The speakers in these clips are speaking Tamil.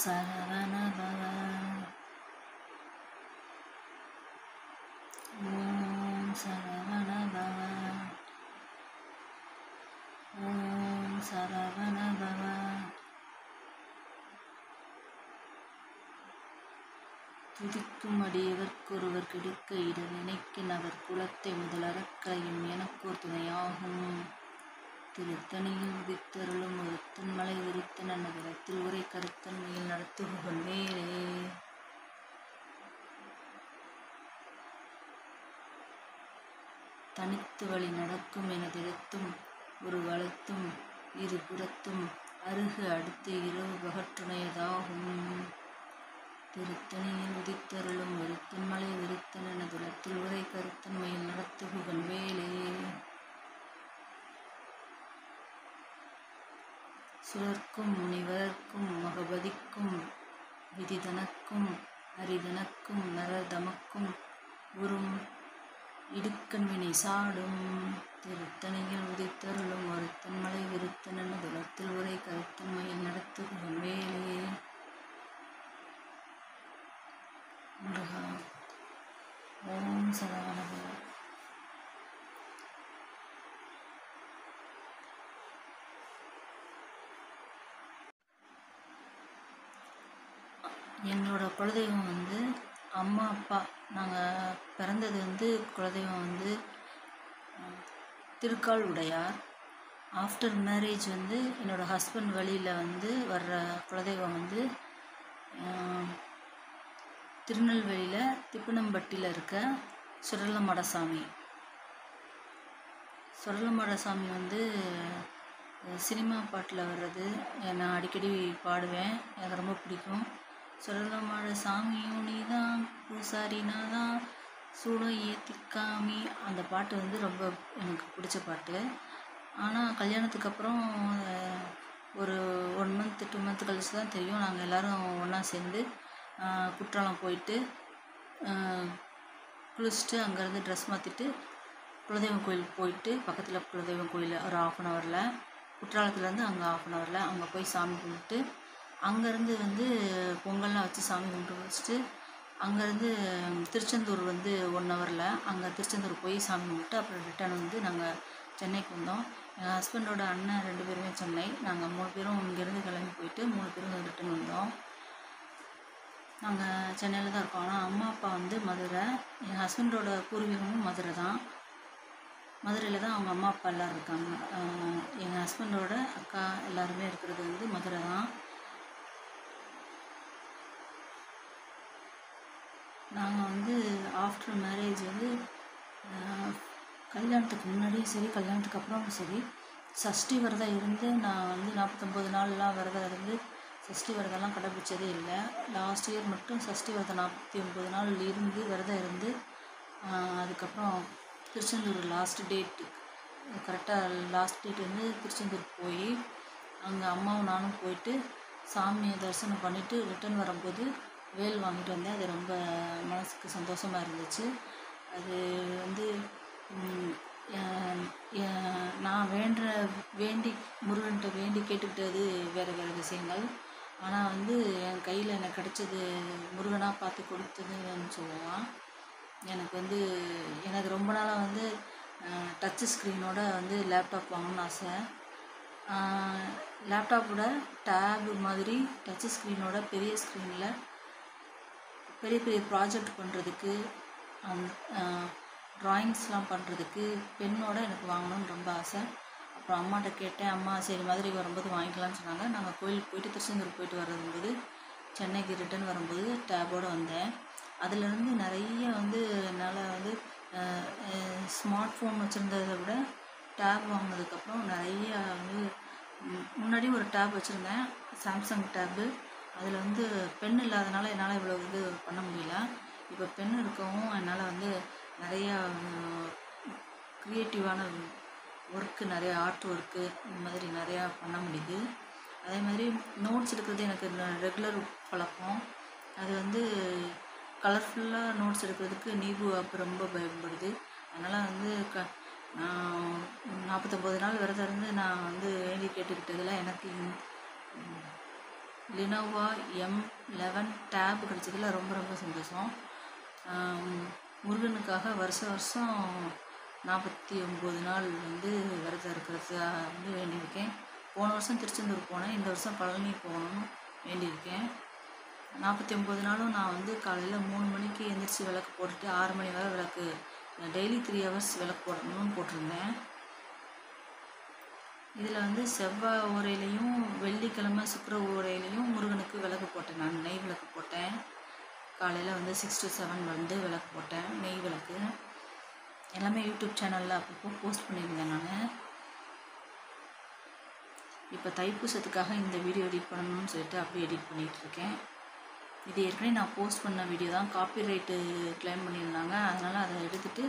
சரவண பவ. ஓம் சரவண பவ. ஓம் சரவண பவ. துதிக்கும் அடியவர்க்கொருவர் கெடுக்க இட நினைக்கின் அவர் குலத்தை முதலறக்கலையும் எனக்கோர் துணையாகும். திருத்தணியில் உதித்தருளும் ஒருத்தன் மலை விருத்தன் அன்னதலத்தில் உரை கருத்தன்மையில் நடத்துபவன் மேலே. தனித்து வழி நடக்கும் எனதிடத்தும் ஒரு வலத்தும் இரு புறத்தும் அருகு அடுத்து இரவு பகற்றுணையதாகும். திருத்தணியில் உதித்தருளும் ஒருத்தன் மலை விருத்தன் அன்னதலத்தில் உரை கருத்தன்மையில் நடத்துபவன் மேலே. சுழற்கும் முனிவர்க்கும் மகபதிக்கும் விதிதனக்கும் அரிதனக்கும் நரதமக்கும் உறும் இடுக்கண் வினை சாடும். திருத்தணியில் உதித்தருளும் ஒருத்தன் மலை விருத்தன் அன்னதலத்தில் உரை கருத்தன்மையில் நடத்துபவன் மேலே. முருகா. ஓம் சரவண பவ. எங்களோட குலதெய்வம் வந்து அம்மா அப்பா. நாங்கள் பிறந்தது குலதெய்வம் திருக்கால் உடையார். ஆஃப்டர் மேரேஜ் என்னோடய ஹஸ்பண்ட் வழியில் வர்ற குலதெய்வம் திருநெல்வேலியில் திப்பனம்பட்டியில் இருக்க சுடலமாடசாமி. சுடலமாடசாமி சினிமா பாட்டில் வர்றது நான் அடிக்கடி பாடுவேன். எனக்கு ரொம்ப பிடிக்கும். சுடலமாட சாமியும் நீதான் பூசாரினா தான் சூடம் ஏத்திக்காமி. அந்த பாட்டு ரொம்ப எனக்கு பிடிச்ச பாட்டு. ஆனால் கல்யாணத்துக்கு அப்புறம் ஒரு 1 மந்த் 2 மந்த் கழிச்சு தான் தெரியும். நாங்கள் எல்லோரும் ஒன்றா சேர்ந்து குற்றாலம் போயிட்டு குளிச்சுட்டு அங்கேருந்து ட்ரெஸ் மாற்றிட்டு குலதெய்வம் கோயிலுக்கு போயிட்டு, பக்கத்தில் குலதெய்வம் கோயில் ஒரு 1/2 அன் ஹவரில், குற்றாலத்துலேருந்து அங்கே 1/2 அன் ஹவரில் அங்கே போய் சாமி கும்பிட்டு, அங்கேருந்து பொங்கல்லாம் வச்சு சாமி கும்பிட்டு வச்சுட்டு, அங்கேருந்து திருச்செந்தூர் 1 ஹவரில் அங்கே திருச்செந்தூர் போய் சாமி கும்பிட்டு அப்புறம் ரிட்டர்ன் நாங்கள் சென்னைக்கு வந்தோம். எங்கள் ஹஸ்பண்டோட அண்ணன் 2 பேருமே சென்னை. நாங்கள் 3 பேரும் இங்கேருந்து கிளம்பி போயிட்டு 3 பேரும் ரிட்டர்ன் வந்தோம். நாங்கள் சென்னையில் தான் இருக்கோம். ஆனால் அம்மா அப்பா மதுரை. என் ஹஸ்பண்டோட பூர்வீகமும் மதுரை தான். மதுரையில் தான் அவங்க அம்மா அப்பா எல்லோரும் இருக்காங்க. எங்கள் ஹஸ்பண்டோட அக்கா எல்லாருமே இருக்கிறது மதுரை தான். நாங்கள் ஆஃப்டர் மேரேஜ் கல்யாணத்துக்கு முன்னாடியும் சரி கல்யாணத்துக்கு அப்புறமும் சரி சஷ்டி விரதம் இருந்து நான் 49 நாள்லாம் விரதம் இருந்து சஷ்டி விரதம்லாம் கடைப்பிடிச்சதே இல்லை. லாஸ்ட் இயர் மட்டும் சஷ்டி விரதம் 49 நாள் இருந்து விரதம் இருந்து அதுக்கப்புறம் திருச்செந்தூர் லாஸ்ட் டேட் கரெக்டாக லாஸ்ட் டேட் திருச்செந்தூர் போய் அங்கே அம்மாவும் நானும் போயிட்டு சாமியை தரிசனம் பண்ணிவிட்டு ரிட்டர்ன் வரும்போது வேல் வாங்கிட்டு வந்தேன். அது ரொம்ப மனசுக்கு சந்தோஷமாக இருந்துச்சு. அது நான் வேண்டி முருகன்கிட்ட வேண்டி கேட்டுக்கிட்டது வேறு விஷயங்கள். ஆனால் என் கையில் எனக்கு கிடைச்சது முருகனாக பார்த்து கொடுத்ததுன்னு சொல்லலாம். எனக்கு ரொம்ப நாளாக டச்சு ஸ்க்ரீனோட லேப்டாப் வாங்கணும்னு ஆசை. லேப்டாப்போட டேபு மாதிரி டச்சு ஸ்க்ரீனோட பெரிய ஸ்க்ரீனில் பெரிய பெரிய ப்ராஜெக்ட் பண்ணுறதுக்கு ட்ராயிங்ஸ்லாம் பண்ணுறதுக்கு பெண்ணோட எனக்கு வாங்கணும்னு ரொம்ப ஆசை. அப்புறம் அம்மாட்ட கேட்டேன். அம்மா சரி மதுரைக்கு வரும்போது வாங்கிக்கலாம்னு சொன்னாங்க. நாங்கள் கோயிலுக்கு போயிட்டு திருச்செந்தூர் போயிட்டு வரும்போது சென்னைக்கு ரிட்டர்ன் வரும்போது டேபோடு வந்தேன். அதுலேருந்து நிறைய என்னால் ஸ்மார்ட் ஃபோன் வச்சுருந்ததை விட டேப் வாங்கினதுக்கப்புறம் நிறைய முன்னாடி ஒரு டேப் வச்சுருந்தேன், சாம்சங் டேபு. அதில் பென் இல்லாதனால என்னால் இவ்வளோ பண்ண முடியல. இப்போ பென் இருக்கவும் என்னால் நிறையா க்ரியேட்டிவான ஒர்க்கு, நிறைய ஆர்ட் ஒர்க்கு இந்த மாதிரி நிறையா பண்ண முடியுது. அதே மாதிரி நோட்ஸ் எடுக்கிறது எனக்கு ரெகுலர் பழக்கம். அது கலர்ஃபுல்லாக நோட்ஸ் எடுக்கிறதுக்கு நீபு ஆப் ரொம்ப பயன்படுது. அதனால் நான் 49 நாள் விரதம் இருந்து நான் வேண்டி கேட்டுக்கிட்டதில் எனக்கு லினோவா M11 டேப் கிடைச்சதில் ரொம்ப ரொம்ப சந்தோஷம். முருகனுக்காக வருஷம் 49 நாள் வந்து விரதம் இருக்கிறதுக்காக வந்து வேண்டியிருக்கேன். போன வருஷம் திருச்செந்தூர் போனேன், இந்த வருஷம் பழனி போகணும்னு வேண்டியிருக்கேன். 49 நாளும் நான் வந்து காலையில் 3 மணிக்கு எழுந்திரிச்சி விளக்கு போட்டுட்டு 6 மணி வரை விளக்கு, டெய்லி 3 ஹவர்ஸ் விளக்கு போடணும்னு போட்டிருந்தேன். இதில் வந்து செவ்வாய் ஓரையிலையும் வெள்ளிக்கிழமை சுக்கிர ஓரையிலையும் முருகனுக்கு விளக்கு போட்டேன். நான் நெய் விளக்கு போட்டேன். காலையில் வந்து 6 to 7 வந்து விளக்கு போட்டேன், நெய் விளக்கு. எல்லாமே யூடியூப் சேனலில் அப்பப்போ போஸ்ட் பண்ணியிருந்தேன் நான். இப்போ தைப்பூசத்துக்காக இந்த வீடியோ எடிட் பண்ணணும்னு சொல்லிட்டு அப்படியே எடிட் பண்ணிகிட்ருக்கேன். இது ஏற்கனவே நான் போஸ்ட் பண்ண வீடியோ தான், காப்பிரைட்டு கிளைம் பண்ணியிருந்தாங்க. அதனால் அதை எடுத்துகிட்டு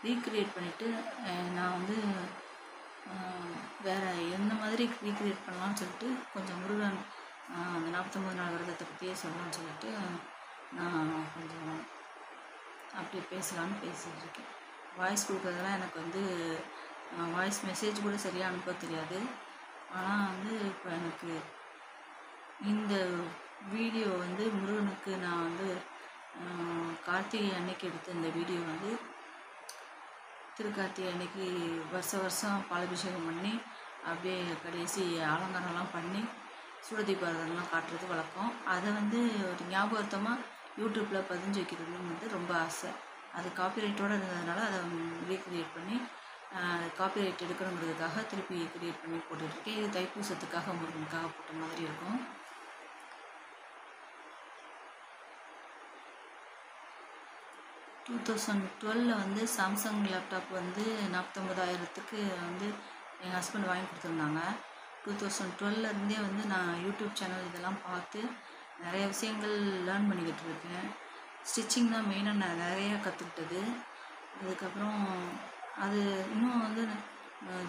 ரீக்ரியேட் பண்ணிவிட்டு நான் வந்து வேறு எந்த மாதிரி ரீக்ரியேட் பண்ணலான்னு சொல்லிட்டு கொஞ்சம் முருகன் அந்த 49 நாள் விரதத்தை பற்றியே சொல்லலாம்னு சொல்லிட்டு நான் கொஞ்சம் அப்படியே பேசலான்னு பேசிகிட்டு இருக்கேன். வாய்ஸ் கொடுக்குறதெல்லாம் எனக்கு வந்து வாய்ஸ் மெசேஜ் கூட சரியாக அனுப்ப தெரியாது. ஆனால் வந்து இப்போ எனக்கு இந்த வீடியோ வந்து முருகனுக்கு நான் வந்து கார்த்திகை அன்னைக்கு எடுத்த இந்த வீடியோ வந்து திருக்கார்த்திகை அன்னைக்கு வருஷம் பாலாபிஷேகம் பண்ணி அப்படியே கடைசி அலங்காரம்லாம் பண்ணி சூடதீபாரதம்லாம் காட்டுறது வழக்கம். அதை வந்து ஒரு ஞாபகார்த்தமாக யூடியூப்பில் பதிஞ்சு வைக்கிறதுன்னு வந்து ரொம்ப ஆசை. அது காப்பிரைட்டோடு இருந்ததுனால அதை ரீக்ரியேட் பண்ணி காப்பிரைட் எடுக்கணுங்கிறதுக்காக திருப்பி கிரியேட் பண்ணி போட்டுட்ருக்கேன். இது தைப்பூசத்துக்காக முருகனுக்காக போட்ட மாதிரி இருக்கும். டூ 2012 வந்து சாம்சங் லேப்டாப் வந்து 49,000க்கு வந்து எங்கள் ஹஸ்பண்ட் வாங்கி கொடுத்துருந்தாங்க. 2012 வந்து நான் யூடியூப் சேனல் இதெல்லாம் பார்த்து நிறைய விஷயங்கள் லேர்ன் பண்ணிக்கிட்டு இருக்கேன். ஸ்டிச்சிங் தான் மெயினாக நான் நிறையா கற்றுக்கிட்டது. அதுக்கப்புறம் அது இன்னும் வந்து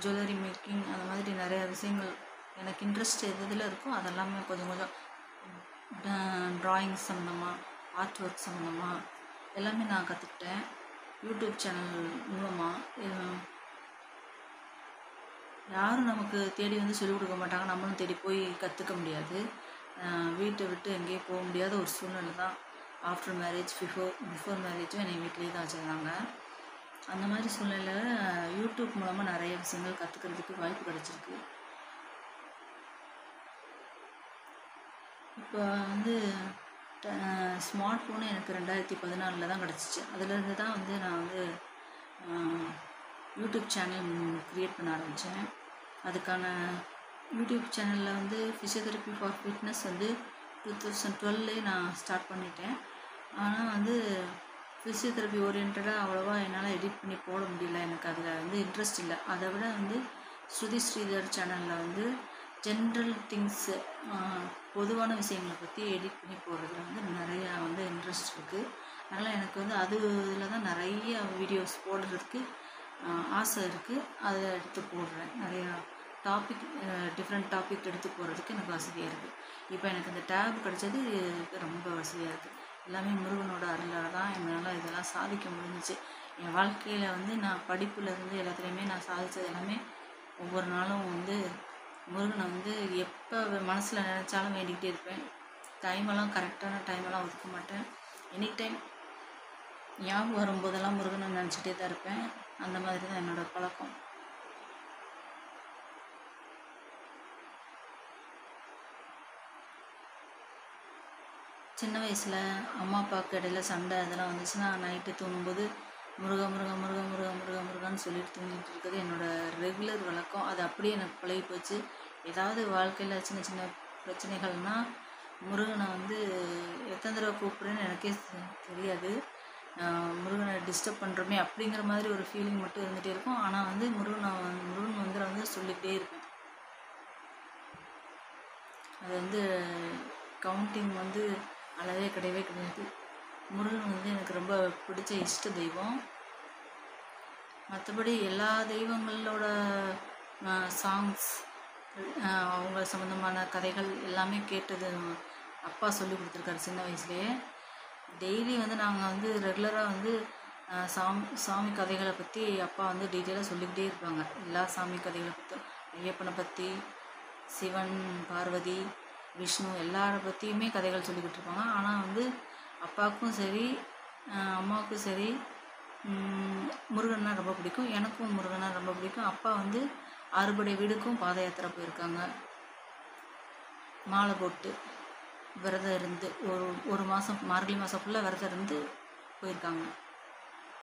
ஜுவல்லரி மேக்கிங் அந்த மாதிரி நிறையா விஷயங்கள் எனக்கு இன்ட்ரெஸ்ட் எதில் இருக்கோ அதெல்லாமே கொஞ்சம் கொஞ்சம் ட்ராயிங் சம்மந்தமாக, ஆர்ட் ஒர்க் சம்மந்தமாக எல்லாமே நான் கற்றுக்கிட்டேன் யூடியூப் சேனல் மூலமாக. யாரும் நமக்கு தேடி வந்து சொல்லிக் கொடுக்க மாட்டாங்க, நம்மளும் தேடி போய் கற்றுக்க முடியாது. வீட்டை விட்டு எங்கேயும் போக முடியாத ஒரு சூழ்நிலை தான். ஆஃப்டர் மேரேஜ், பிஃபோர் மேரேஜும் என்னை வீட்டிலேயே தான் வச்சுருந்தாங்க. அந்த மாதிரி சூழ்நிலையில் யூடியூப் மூலமாக நிறைய விஷயங்கள் கற்றுக்கிறதுக்கு வாய்ப்பு கிடச்சிருக்கு. இப்போ வந்து ஸ்மார்ட் ஃபோனு எனக்கு 2014 தான் கிடச்சிச்சு. அதுலேருந்து தான் வந்து நான் வந்து யூடியூப் சேனல் க்ரியேட் பண்ண ஆரம்பித்தேன். அதுக்கான யூடியூப் சேனலில் வந்து ஃபிசியோதெரப்பி ஃபார் ஃபிட்னஸ் வந்து 2012 நான் ஸ்டார்ட் பண்ணிட்டேன். ஆனால் வந்து ஃபிசியோதெரப்பி ஓரியன்டாக அவ்வளோவா என்னால் எடிட் பண்ணி போட முடியல. எனக்கு அதில் வந்து இன்ட்ரெஸ்ட் இல்லை. அதை விட வந்து ஸ்ருதி ஸ்ரீதர் சேனலில் வந்து ஜென்ரல் திங்ஸு, பொதுவான விஷயங்களை பற்றி எடிட் பண்ணி போடுறதுல வந்து நிறையா வந்து இன்ட்ரெஸ்ட் இருக்குது. அதனால் எனக்கு வந்து அதில் தான் நிறைய வீடியோஸ் போடுறதுக்கு ஆசை இருக்குது. அதை எடுத்து போடுறேன். நிறையா டாபிக், டிஃப்ரெண்ட் டாபிக் எடுத்து போடுறதுக்கு எனக்கு வசதியாக இருக்குது. இப்போ எனக்கு இந்த டேப் கிடச்சது ரொம்ப வசதியாக இருக்குது. எல்லாமே முருகனோட அருளால் தான் என்னால் இதெல்லாம் சாதிக்க முடிஞ்சிச்சு. என் வாழ்க்கையில் வந்து நான் படிப்புலேருந்து எல்லாத்துலேயுமே நான் சாதித்தது எல்லாமே ஒவ்வொரு நாளும் வந்து முருகனை வந்து எப்போ மனசில் நினச்சாலும் வேண்டிக்கிட்டே இருப்பேன். டைமெல்லாம் கரெக்டான டைமெல்லாம் ஒதுக்க மாட்டேன். எனி டைம் ஞாபகம் வரும்போதெல்லாம் முருகனை நினச்சிட்டே தான் இருப்பேன். அந்த மாதிரி தான் என்னோடய பழக்கம். சின்ன வயசில் அம்மா அப்பாவுக்கு இடையில சண்டை அதெல்லாம் வந்துச்சுன்னா நைட்டு தூங்கும்போது முருக முருக முருக முருக முருக முருகான்னு சொல்லிட்டு தூங்கிட்டு இருக்கிறது என்னோடய ரெகுலர் வழக்கம். அது அப்படியே எனக்கு பழகி போச்சு. ஏதாவது வாழ்க்கையில் சின்ன சின்ன பிரச்சனைகள்னால் முருகனை வந்து எத்தனை தடவை கூப்பிட்றேன்னு எனக்கே தெரியாது. முருகனை டிஸ்டர்ப் பண்ணுறோமே அப்படிங்கிற மாதிரி ஒரு ஃபீலிங் மட்டும் இருந்துகிட்டே இருக்கும். ஆனால் வந்து முருகன் மந்திரம் வந்து சொல்லிக்கிட்டே இருப்பேன். அது வந்து கவுண்டிங் வந்து அளவே கிடையவே கிடையாது. முருகன் வந்து எனக்கு ரொம்ப பிடிச்ச இஷ்ட தெய்வம். மற்றபடி எல்லா தெய்வங்களோட சாங்ஸ், அவங்க சம்மந்தமான கதைகள் எல்லாமே கேட்டது அப்பா சொல்லி கொடுத்துருக்காரு சின்ன வயசுலேயே. டெய்லி வந்து நாங்கள் வந்து ரெகுலராக வந்து சாமி கதைகளை பற்றி அப்பா வந்து டீட்டெயிலாக சொல்லிக்கிட்டே இருப்பாங்க. எல்லா சாமி கதைகளை பற்றி, ஐயப்பனை பற்றி, சிவன் பார்வதி, விஷ்ணு எல்லாரை பற்றியுமே கதைகள் சொல்லிக்கிட்டு இருப்பாங்க. ஆனால் வந்து அப்பாவுக்கும் சரி அம்மாவுக்கும் சரி முருகன்னா ரொம்ப பிடிக்கும். எனக்கும் முருகன்னா ரொம்ப பிடிக்கும். அப்பா வந்து அறுபடை வீடுக்கும் பாத யாத்திரை போயிருக்காங்க. மாலை போட்டு விரதம் இருந்து ஒரு மாதம் மார்கழி மாதம் ஃபுல்லாக விரதம் இருந்து போயிருக்காங்க.